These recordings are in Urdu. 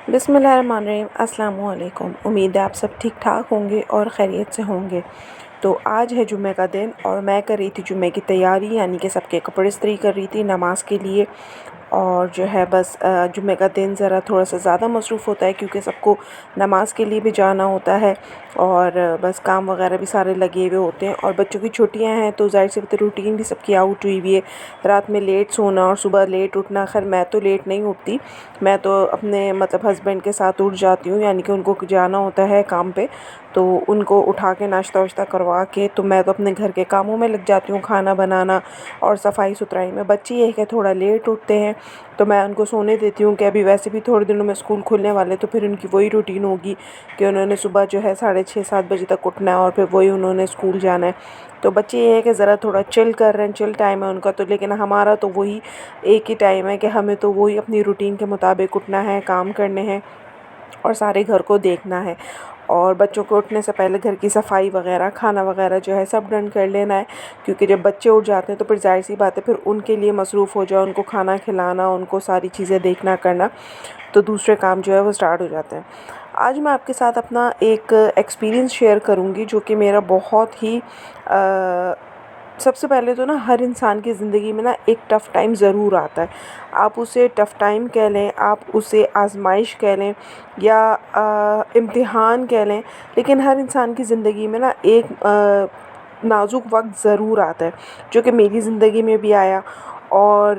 بسم اللہ الرحمن الرحیم۔ السلام علیکم۔ امید ہے آپ سب ٹھیک ٹھاک ہوں گے اور خیریت سے ہوں گے۔ تو آج ہے جمعہ کا دن اور میں کر رہی تھی جمعہ کی تیاری، یعنی کہ سب کے کپڑے استری کر رہی تھی نماز کے لیے۔ اور جو ہے بس جمعہ کا دن ذرا تھوڑا سا زیادہ مصروف ہوتا ہے کیونکہ سب کو نماز کے لیے بھی جانا ہوتا ہے اور بس کام وغیرہ بھی سارے لگے ہوئے ہوتے ہیں، اور بچوں کی چھٹیاں ہیں تو ظاہر سی بات ہے روٹین بھی سب کی آؤٹ ہوئی ہوئی ہے۔ رات میں لیٹ سونا اور صبح لیٹ اٹھنا، خیر میں تو لیٹ نہیں اٹھتی، میں تو اپنے ہسبینڈ کے ساتھ اٹھ جاتی ہوں، یعنی کہ ان کو جانا ہوتا ہے کام پہ تو ان کو اٹھا کے ناشتہ واشتہ کروا کے تو میں تو اپنے گھر کے کاموں میں لگ جاتی ہوں، کھانا بنانا اور صفائی ستھرائی میں۔ بچے یہ ہے کہ تھوڑا لیٹ اٹھتے ہیں تو میں ان کو سونے دیتی ہوں کہ ابھی ویسے بھی تھوڑے دنوں میں اسکول کھلنے والے، تو پھر ان کی وہی روٹین ہوگی کہ انہوں نے صبح جو ہے 6:30 7 بجے تک اٹھنا ہے اور پھر وہی انہوں نے اسکول جانا ہے۔ تو بچے یہ ہے کہ ذرا تھوڑا چل کر رہے ہیں، چل ٹائم ہے ان کا، تو لیکن ہمارا تو وہی ایک ہی ٹائم ہے کہ ہمیں تو وہی اپنی روٹین کے مطابق اٹھنا ہے، کام کرنے ہیں اور سارے گھر کو دیکھنا ہے، اور بچوں کو اٹھنے سے پہلے گھر کی صفائی وغیرہ، کھانا وغیرہ جو ہے سب ڈن کر لینا ہے، کیونکہ جب بچے اٹھ جاتے ہیں تو پھر ظاہر سی بات ہے پھر ان کے لیے مصروف ہو جاؤ، ان کو کھانا کھلانا، ان کو ساری چیزیں دیکھنا کرنا، تو دوسرے کام جو ہے وہ سٹارٹ ہو جاتے ہیں۔ آج میں آپ کے ساتھ اپنا ایک ایکسپیرینس شیئر کروں گی جو کہ میرا بہت ہی سب سے پہلے تو نا ہر انسان کی زندگی میں نا ایک ٹف ٹائم ضرور آتا ہے، آپ اسے ٹف ٹائم کہہ لیں، آپ اسے آزمائش کہہ لیں یا امتحان کہہ لیں، لیکن ہر انسان کی زندگی میں نا ایک نازک وقت ضرور آتا ہے جو کہ میری زندگی میں بھی آیا، اور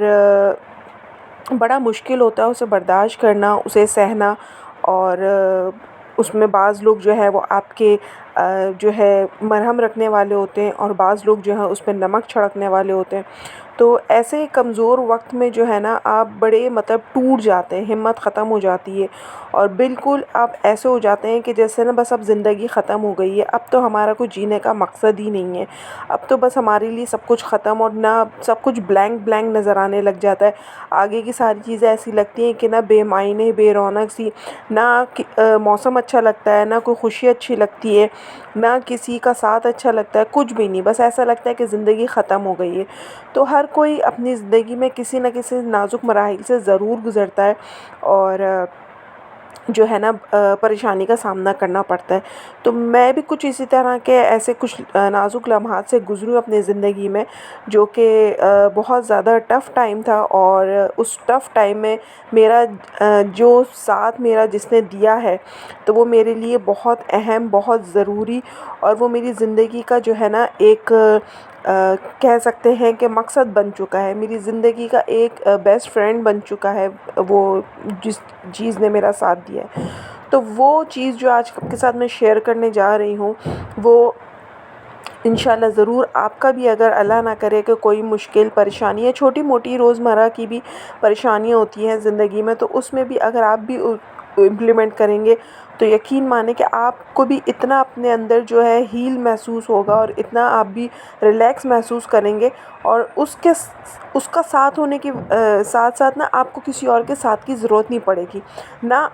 بڑا مشکل ہوتا ہے اسے برداشت کرنا، اسے سہنا، اور اس میں بعض لوگ جو ہے وہ آپ کے جو ہے مرہم رکھنے والے ہوتے ہیں اور بعض لوگ جو ہے اس پہ نمک چھڑکنے والے ہوتے ہیں۔ تو ایسے کمزور وقت میں جو ہے نا آپ بڑے ٹوٹ جاتے ہیں، ہمت ختم ہو جاتی ہے اور بالکل آپ ایسے ہو جاتے ہیں کہ جیسے نا بس اب زندگی ختم ہو گئی ہے، اب تو ہمارا کوئی جینے کا مقصد ہی نہیں ہے، اب تو بس ہمارے لیے سب کچھ ختم اور نہ سب کچھ بلینک بلینک نظر آنے لگ جاتا ہے۔ آگے کی ساری چیزیں ایسی لگتی ہیں کہ نہ بے معنی، بے رونق سی، نہ موسم اچھا لگتا ہے، نہ کوئی خوشی اچھی لگتی ہے، نہ کسی کا ساتھ اچھا لگتا ہے، کچھ بھی نہیں، بس ایسا لگتا ہے کہ زندگی ختم ہو گئی ہے۔ تو ہر کوئی اپنی زندگی میں کسی نہ کسی نازک مراحل سے ضرور گزرتا ہے اور جو ہے نا پریشانی کا سامنا کرنا پڑتا ہے۔ تو میں بھی کچھ اسی طرح کے ایسے کچھ نازک لمحات سے گزری اپنی زندگی میں، جو کہ بہت زیادہ ٹف ٹائم تھا، اور اس ٹف ٹائم میں میرا جو ساتھ میرا جس نے دیا ہے تو وہ میرے لیے بہت اہم، بہت ضروری، اور وہ میری زندگی کا جو ہے نا ایک کہہ سکتے ہیں کہ مقصد بن چکا ہے، میری زندگی کا ایک بیسٹ فرینڈ بن چکا ہے وہ جس چیز نے میرا ساتھ دیا ہے۔ تو وہ چیز جو آج آپ کے ساتھ میں شیئر کرنے جا رہی ہوں، وہ انشاءاللہ ضرور آپ کا بھی، اگر اللہ نہ کرے کہ کوئی مشکل پریشانی ہے، چھوٹی موٹی روزمرہ کی بھی پریشانیاں ہوتی ہیں زندگی میں، تو اس میں بھی اگر آپ بھی امپلیمنٹ کریں گے تو یقین مانیں کہ آپ کو بھی اتنا اپنے اندر جو ہے ہیل محسوس ہوگا اور اتنا آپ بھی ریلیکس محسوس کریں گے، اور اس کا ساتھ ہونے کے ساتھ ساتھ نا آپ کو کسی اور کے ساتھ کی ضرورت نہیں پڑے گی، نہ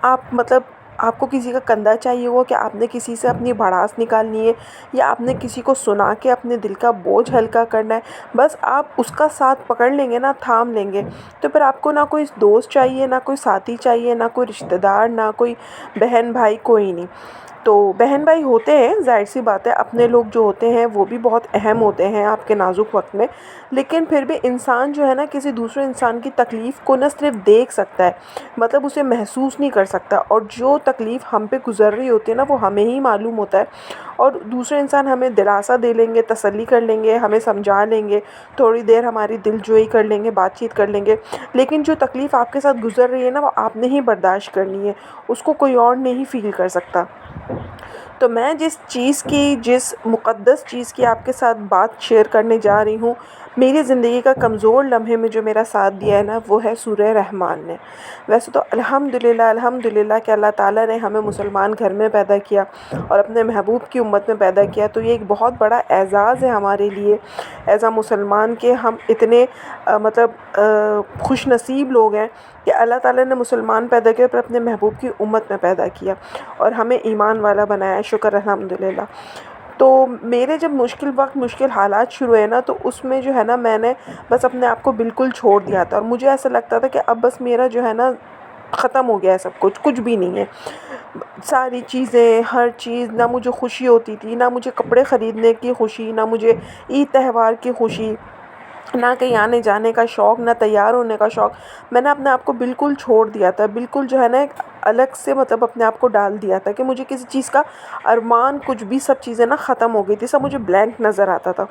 آپ کو کسی کا کندھا چاہیے ہو کہ آپ نے کسی سے اپنی بھڑاس نکالنی ہے یا آپ نے کسی کو سنا کے اپنے دل کا بوجھ ہلکا کرنا ہے، بس آپ اس کا ساتھ پکڑ لیں گے نا، تھام لیں گے، تو پھر آپ کو نہ کوئی دوست چاہیے، نہ کوئی ساتھی چاہیے، نہ کوئی رشتہ دار، نہ کوئی بہن بھائی، کوئی نہیں۔ تو بہن بھائی ہوتے ہیں، ظاہر سی بات ہے، اپنے لوگ جو ہوتے ہیں وہ بھی بہت اہم ہوتے ہیں آپ کے نازک وقت میں، لیکن پھر بھی انسان جو ہے نا کسی دوسرے انسان کی تکلیف کو نہ صرف دیکھ سکتا ہے، اسے محسوس نہیں کر سکتا، اور جو تکلیف ہم پہ گزر رہی ہوتی ہے نا وہ ہمیں ہی معلوم ہوتا ہے، اور دوسرے انسان ہمیں دلاسا دے لیں گے، تسلی کر لیں گے، ہمیں سمجھا لیں گے، تھوڑی دیر ہماری دل جوئی کر لیں گے، بات چیت کر لیں گے، لیکن جو تکلیف آپ کے ساتھ گزر رہی ہے نا وہ آپ نے ہی برداشت کرنی ہے، اس کو کوئی اور نہیں فیل کر سکتا۔ تو میں جس مقدس چیز کی آپ کے ساتھ بات شیئر کرنے جا رہی ہوں، میری زندگی کا کمزور لمحے میں جو میرا ساتھ دیا ہے نا وہ ہے سورہ رحمان نے۔ ویسے تو الحمدللہ کہ اللہ تعالیٰ نے ہمیں مسلمان گھر میں پیدا کیا اور اپنے محبوب کی امت میں پیدا کیا، تو یہ ایک بہت بڑا اعزاز ہے ہمارے لیے ایز اے مسلمان کہ ہم اتنے خوش نصیب لوگ ہیں کہ اللہ تعالیٰ نے مسلمان پیدا کیا پر اپنے محبوب کی امت میں پیدا کیا اور ہمیں ایمان والا بنایا، شکر الحمدللہ۔ تو میرے جب مشکل حالات شروع ہوئے نا تو اس میں جو ہے نا میں نے بس اپنے آپ کو بالکل چھوڑ دیا تھا، اور مجھے ایسا لگتا تھا کہ اب بس میرا جو ہے نا ختم ہو گیا ہے سب کچھ، کچھ بھی نہیں ہے، ساری چیزیں، ہر چیز، نہ مجھے خوشی ہوتی تھی، نہ مجھے کپڑے خریدنے کی خوشی، نہ مجھے عید تہوار کی خوشی، نہ کہیں آنے جانے کا شوق، نہ تیار ہونے کا شوق۔ میں نے اپنے آپ کو بالکل چھوڑ دیا تھا، بالکل جو ہے نا ایک الگ سے مطلب اپنے آپ کو ڈال دیا تھا کہ مجھے کسی چیز کا ارمان، کچھ بھی، سب چیزیں نا ختم ہو گئی تھی، سب مجھے بلینک نظر آتا تھا۔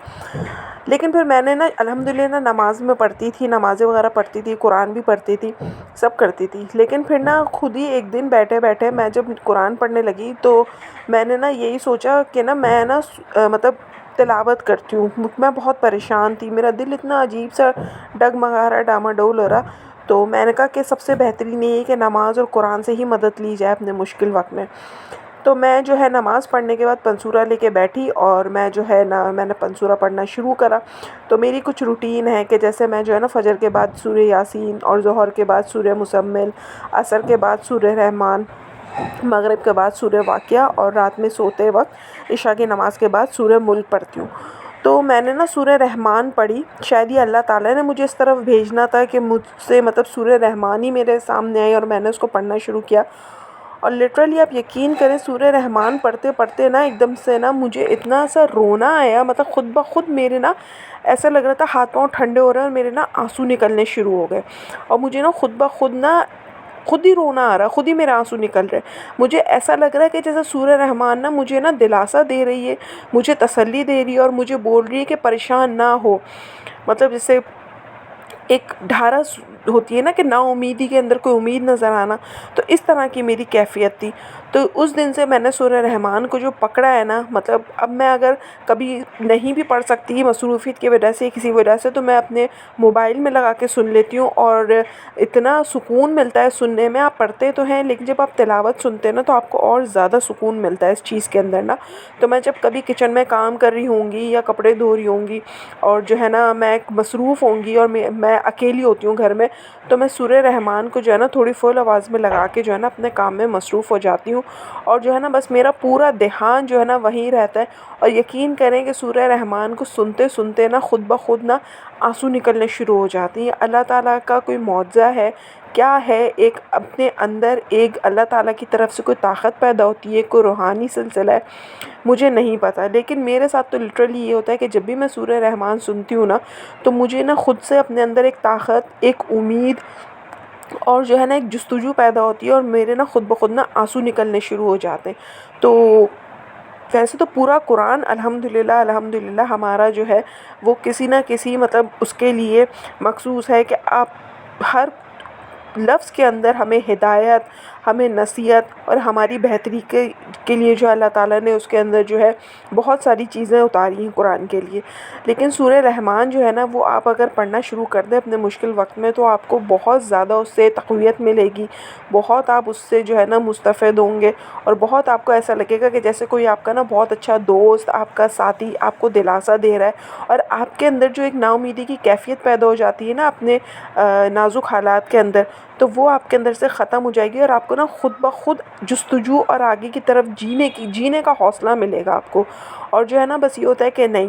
لیکن پھر میں نے نا الحمدللہ نماز میں پڑھتی تھی، نمازیں وغیرہ پڑھتی تھی، قرآن بھی پڑھتی تھی، سب کرتی تھی، لیکن پھر نا خود ہی ایک دن بیٹھے بیٹھے میں جب قرآن پڑھنے لگی تو میں نے نا یہی سوچا کہ نا میں نا مطلب تلاوت کرتی ہوں، میں بہت پریشان تھی، میرا دل اتنا عجیب سا ڈگمگا رہا، ڈاماڈول ہو رہا۔ تو میں نے کہا کہ سب سے بہترین یہ ہے کہ نماز اور قرآن سے ہی مدد لی جائے اپنے مشکل وقت میں۔ تو میں جو ہے نماز پڑھنے کے بعد پنسورا لے کے بیٹھی اور میں جو ہے نا میں نے پنسورا پڑھنا شروع کرا۔ تو میری کچھ روٹین ہے کہ جیسے میں جو ہے نا فجر کے بعد سورہ یاسین، اور ظہر کے بعد سورہ مزمل، عصر کے بعد سورہ رحمان، مغرب کے بعد سورہ واقعہ، اور رات میں سوتے وقت عشاء کی نماز کے بعد سورہ ملک پڑھتی ہوں۔ تو میں نے نا سورہ رحمان پڑھی، شاید یہ اللہ تعالیٰ نے مجھے اس طرف بھیجنا تھا کہ مجھ سے مطلب سورہ رحمان ہی میرے سامنے آئی اور میں نے اس کو پڑھنا شروع کیا۔ اور لٹرلی آپ یقین کریں سورہ رحمان پڑھتے پڑھتے نا ایک دم سے نا مجھے اتنا سا رونا آیا، مطلب خود بخود میرے نا ایسا لگ رہا تھا ہاتھ پاؤں ٹھنڈے ہو رہے ہیں اور میرے نا آنسو نکلنے شروع ہو گئے، اور مجھے نا خود بخود نا خود ہی رونا آ رہا، خود ہی میرے آنسو نکل رہے۔ مجھے ایسا لگ رہا ہے کہ جیسے سورہ رحمان نا مجھے نا دلاسا دے رہی ہے، مجھے تسلی دے رہی ہے، اور مجھے بول رہی ہے کہ پریشان نہ ہو، مطلب جیسے ایک ڈھارس ہوتی ہے نا کہ نا امیدی کے اندر کوئی امید نظر آنا، تو اس طرح کی میری کیفیت تھی۔ تو اس دن سے میں نے سورہ رحمان کو جو پکڑا ہے نا، مطلب اب میں اگر کبھی نہیں بھی پڑھ سکتی مصروفیت کی وجہ سے، کسی وجہ سے، تو میں اپنے موبائل میں لگا کے سن لیتی ہوں، اور اتنا سکون ملتا ہے سننے میں۔ آپ پڑھتے تو ہیں لیکن جب آپ تلاوت سنتے ہیں نا تو آپ کو اور زیادہ سکون ملتا ہے اس چیز کے اندر نا۔ تو میں جب کبھی کچن میں کام کر رہی ہوں گی یا کپڑے دھو رہی ہوں گی اور جو ہے نا میں مصروف ہوں گی اور میں اکیلی ہوتی ہوں گھر میں، تو میں سورہ رحمان کو جو ہے نا تھوڑی فل آواز میں لگا کے جو ہے نا اپنے کام میں مصروف ہو جاتی ہوں، اور جو ہے نا بس میرا پورا دھیان جو ہے نا وہیں رہتا ہے۔ اور یقین کریں کہ سورہ رحمان کو سنتے سنتے نا خود بخود نا آنسو نکلنے شروع ہو جاتی ہیں۔ اللہ تعالیٰ کا کوئی معجزہ ہے، کیا ہے، ایک اپنے اندر ایک اللہ تعالیٰ کی طرف سے کوئی طاقت پیدا ہوتی ہے، کوئی روحانی سلسلہ ہے، مجھے نہیں پتا، لیکن میرے ساتھ تو لٹرلی یہ ہوتا ہے کہ جب بھی میں سورہ رحمان سنتی ہوں نا تو مجھے نا خود سے اپنے اندر ایک طاقت، ایک امید اور جو ہے نا ایک جستجو پیدا ہوتی ہے، اور میرے نا خود بخود نا آنسو نکلنے شروع ہو جاتے ہیں۔ تو ویسے تو پورا قرآن الحمدللہ ہمارا جو ہے وہ کسی نہ کسی مطلب اس کے لیے مخصوص ہے کہ آپ ہر لفظ کے اندر ہمیں ہدایت، ہمیں نصیحت اور ہماری بہتری کے لیے جو اللہ تعالیٰ نے اس کے اندر جو ہے بہت ساری چیزیں اتاری ہیں قرآن کے لیے۔ لیکن سورہ رحمان جو ہے نا وہ آپ اگر پڑھنا شروع کر دیں اپنے مشکل وقت میں تو آپ کو بہت زیادہ اس سے تقویت ملے گی، بہت آپ اس سے جو ہے نا مستفید ہوں گے، اور بہت آپ کو ایسا لگے گا کہ جیسے کوئی آپ کا نا بہت اچھا دوست، آپ کا ساتھی آپ کو دلاسا دے رہا ہے، اور آپ کے اندر جو ایک نا امیدی کی کیفیت پیدا ہو جاتی ہے نا اپنے نازک حالات کے اندر، تو وہ آپ کے اندر سے ختم ہو جائے گی، اور آپ کو نا خود بخود جستجو اور آگے کی طرف جینے کا حوصلہ ملے گا آپ کو۔ اور جو ہے نا بس یہ ہوتا ہے کہ نہیں،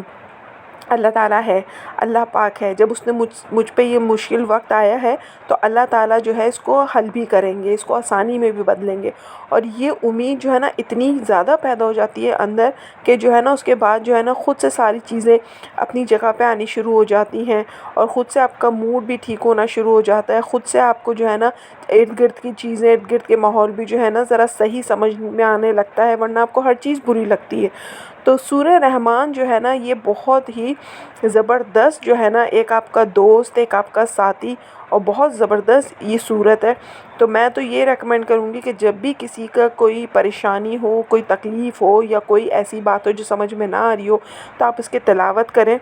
اللہ تعالیٰ ہے، اللہ پاک ہے، جب اس نے مجھ پہ یہ مشکل وقت آیا ہے تو اللہ تعالیٰ جو ہے اس کو حل بھی کریں گے، اس کو آسانی میں بھی بدلیں گے۔ اور یہ امید جو ہے نا اتنی زیادہ پیدا ہو جاتی ہے اندر کہ جو ہے نا اس کے بعد جو ہے نا خود سے ساری چیزیں اپنی جگہ پہ آنی شروع ہو جاتی ہیں، اور خود سے آپ کا موڈ بھی ٹھیک ہونا شروع ہو جاتا ہے، خود سے آپ کو جو ہے نا ارد گرد کی چیزیں، ارد گرد کے ماحول بھی جو ہے نا ذرا صحیح سمجھ میں آنے لگتا ہے، ورنہ آپ کو ہر چیز بری لگتی ہے۔ تو سورہ رحمان جو ہے نا یہ بہت ہی زبردست جو ہے نا ایک آپ کا دوست، ایک آپ کا ساتھی، اور بہت زبردست یہ صورت ہے۔ تو میں تو یہ ریکمینڈ کروں گی کہ جب بھی کسی کا کوئی پریشانی ہو، کوئی تکلیف ہو، یا کوئی ایسی بات ہو جو سمجھ میں نہ آ رہی ہو، تو آپ اس کے تلاوت کریں۔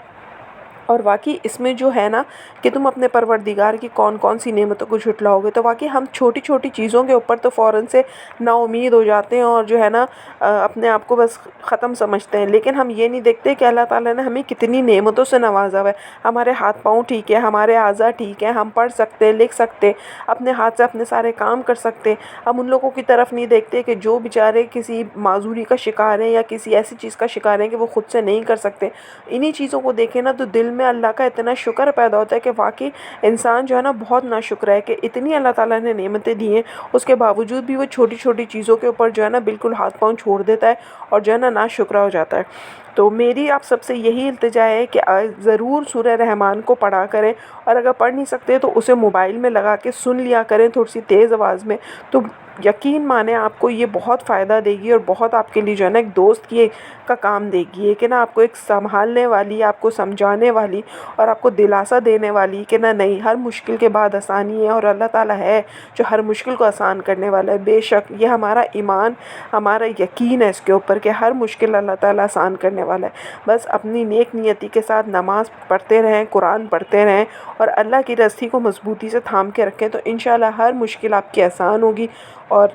اور واقعی اس میں جو ہے نا کہ تم اپنے پروردگار کی کون کون سی نعمتوں کو جھٹلاؤ گے، تو واقعی ہم چھوٹی چھوٹی چیزوں کے اوپر تو فوراً سے نا امید ہو جاتے ہیں اور جو ہے نا اپنے آپ کو بس ختم سمجھتے ہیں، لیکن ہم یہ نہیں دیکھتے کہ اللہ تعالیٰ نے ہمیں کتنی نعمتوں سے نوازا ہوا ہے۔ ہمارے ہاتھ پاؤں ٹھیک ہے، ہمارے اعضاء ٹھیک ہیں، ہم پڑھ سکتے، لکھ سکتے، اپنے ہاتھ سے اپنے سارے کام کر سکتے۔ ہم ان لوگوں کی طرف نہیں دیکھتے کہ جو بیچارے کسی معذوری کا شکار ہیں یا کسی ایسی چیز کا شکار ہیں کہ وہ خود سے نہیں کر سکتے۔ انہی چیزوں کو دیکھیں نا تو دل میں اللہ کا اتنا شکر پیدا ہوتا ہے کہ واقعی انسان جو ہے نا بہت ناشکر ہے کہ اتنی اللہ تعالیٰ نے نعمتیں دی ہیں، اس کے باوجود بھی وہ چھوٹی چھوٹی چیزوں کے اوپر جو ہے نا بالکل ہاتھ پاؤں چھوڑ دیتا ہے اور جو ہے نا ناشکرا ہو جاتا ہے۔ تو میری آپ سب سے یہی التجا ہے کہ ضرور سورہ رحمان کو پڑھا کریں، اور اگر پڑھ نہیں سکتے تو اسے موبائل میں لگا کے سن لیا کریں تھوڑی سی تیز آواز میں، تو یقین مانیں آپ کو یہ بہت فائدہ دے گی اور بہت آپ کے لیے جو ہے نا ایک دوست کی کا کام دے گی، کہ نا آپ کو ایک سنبھالنے والی، آپ کو سمجھانے والی اور آپ کو دلاسا دینے والی کہ نہیں، ہر مشکل کے بعد آسانی ہے، اور اللہ تعالیٰ ہے جو ہر مشکل کو آسان کرنے والا ہے۔ بے شک یہ ہمارا ایمان، ہمارا یقین ہے اس کے اوپر کہ ہر مشکل اللہ تعالیٰ آسان کرنے والا ہے۔ بس اپنی نیک نیتی کے ساتھ نماز پڑھتے رہیں، قرآن پڑھتے رہیں اور اللہ کی رسی کو مضبوطی سے تھام کے رکھیں، تو انشاءاللہ ہر مشکل آپ کی آسان ہوگی اور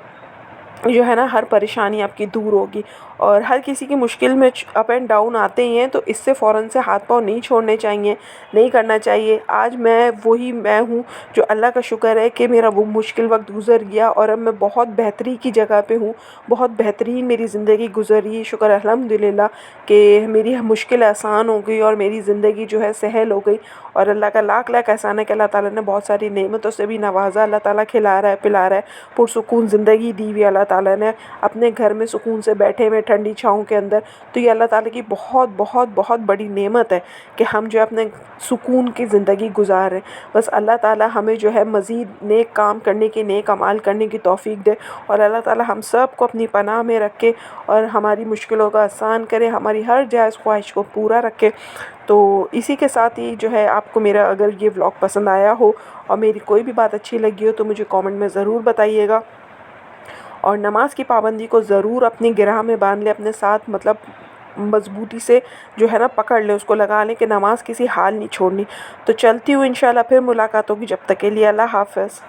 جو ہے نا ہر پریشانی آپ کی دور ہوگی۔ اور ہر کسی کی مشکل میں اپ اینڈ ڈاؤن آتے ہی ہیں، تو اس سے فوراً سے ہاتھ پاؤں نہیں چھوڑنے چاہیے، نہیں کرنا چاہیے۔ آج میں ہوں جو اللہ کا شکر ہے کہ میرا وہ مشکل وقت گزر گیا اور اب میں بہت بہتری کی جگہ پہ ہوں، بہت بہترین میری زندگی گزری، شکر الحمدللہ کہ میری مشکل آسان ہو گئی اور میری زندگی جو ہے سہل ہو گئی۔ اور اللہ کا لاکھ لاکھ احسان ہے کہ اللہ تعالیٰ نے بہت ساری نعمتوں سے بھی نوازا، اللہ تعالیٰ کھلا رہا ہے، پلا رہا ہے، پرسکون زندگی دی ہوئی اللہ تعالیٰ نے، اپنے گھر میں سکون سے بیٹھے ہوئے ٹھنڈی چھاؤں کے اندر۔ تو یہ اللہ تعالیٰ کی بہت بہت بہت بڑی نعمت ہے کہ ہم جو اپنے سکون کی زندگی گزار رہے ہیں۔ بس اللہ تعالیٰ ہمیں جو ہے مزید نیک کام کرنے کی، نیک اعمال کرنے کی توفیق دے، اور اللہ تعالیٰ ہم سب کو اپنی پناہ میں رکھے اور ہماری مشکلوں کا آسان کرے، ہماری ہر جائز خواہش کو پورا رکھے۔ تو اسی کے ساتھ ہی جو ہے آپ کو میرا اگر یہ ولاگ پسند آیا ہو اور میری کوئی بھی بات اچھی لگی ہو تو مجھے کامنٹ میں ضرور بتائیے گا، اور نماز کی پابندی کو ضرور اپنی گرہ میں باندھ لیں، اپنے ساتھ مطلب مضبوطی سے جو ہے نا پکڑ لیں، اس کو لگا لیں کہ نماز کسی حال نہیں چھوڑنی۔ تو چلتی ہوں، انشاءاللہ پھر ملاقات ہوگی، جب تک کے لیے اللہ حافظ۔